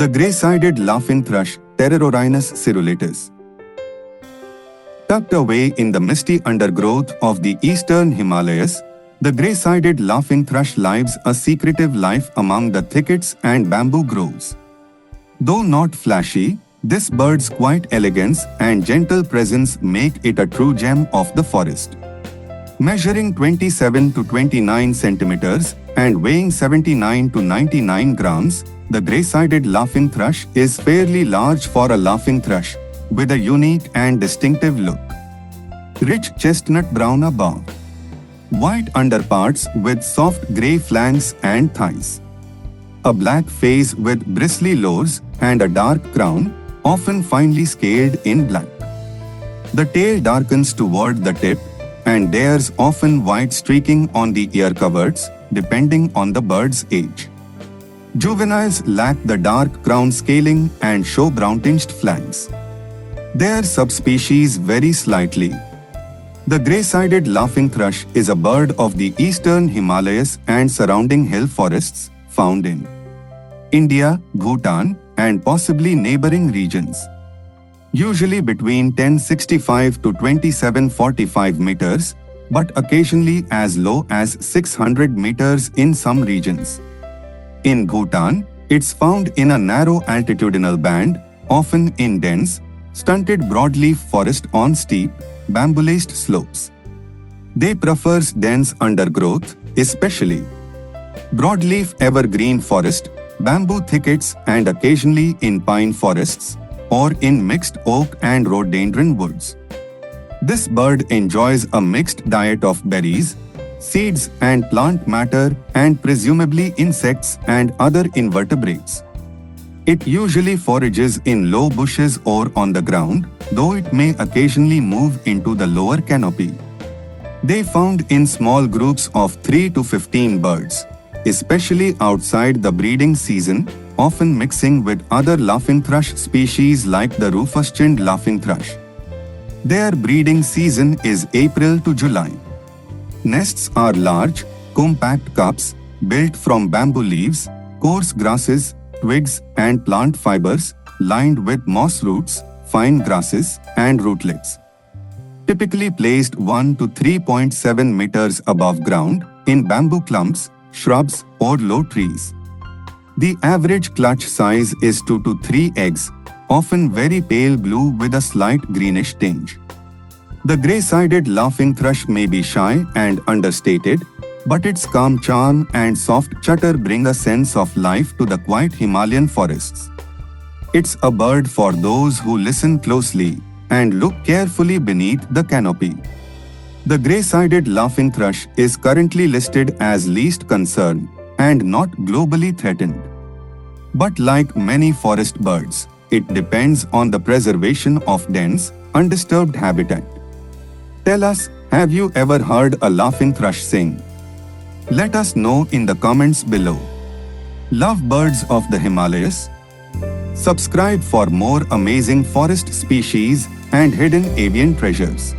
The Grey-sided Laughingthrush, Pterorinus cerulatus. Tucked away in the misty undergrowth of the eastern Himalayas, the grey-sided laughingthrush lives a secretive life among the thickets and bamboo groves. Though not flashy, this bird's quiet elegance and gentle presence make it a true gem of the forest. Measuring 27 to 29 centimeters and weighing 79 to 99 grams, the grey-sided laughingthrush is fairly large for a laughingthrush, with a unique and distinctive look. Rich chestnut-brown above. White underparts with soft grey flanks and thighs. A black face with bristly lores and a dark crown, often finely scaled in black. The tail darkens toward the tip, and there's often white streaking on the ear-coverts, depending on the bird's age. Juveniles lack the dark crown scaling and show brown-tinged flanks. Their subspecies vary slightly. The grey-sided laughingthrush is a bird of the eastern Himalayas and surrounding hill forests, found in India, Bhutan, and possibly neighboring regions. Usually between 1065 to 2745 meters, but occasionally as low as 600 meters in some regions. In Bhutan, it's found in a narrow altitudinal band, often in dense, stunted broadleaf forest on steep, bamboo-laced slopes. They prefers dense undergrowth, especially broadleaf evergreen forest, bamboo thickets, and occasionally in pine forests, or in mixed oak and rhododendron woods. This bird enjoys a mixed diet of berries, seeds and plant matter, and presumably insects and other invertebrates. It usually forages in low bushes or on the ground, though it may occasionally move into the lower canopy. They found in small groups of 3 to 15 birds, especially outside the breeding season, often mixing with other laughingthrush species like the rufous-chinned laughingthrush. Their breeding season is April to July. Nests are large, compact cups built from bamboo leaves, coarse grasses, twigs, and plant fibers, lined with moss roots, fine grasses, and rootlets. Typically placed 1 to 3.7 meters above ground, in bamboo clumps, shrubs, or low trees. The average clutch size is 2 to 3 eggs, often very pale blue with a slight greenish tinge. The grey-sided laughingthrush may be shy and understated, but its calm charm and soft chutter bring a sense of life to the quiet Himalayan forests. It's a bird for those who listen closely and look carefully beneath the canopy. The grey-sided laughingthrush is currently listed as least concern and not globally threatened. But like many forest birds, it depends on the preservation of dense, undisturbed habitat. Tell us, have you ever heard a laughingthrush sing? Let us know in the comments below. Love birds of the Himalayas? Subscribe for more amazing forest species and hidden avian treasures.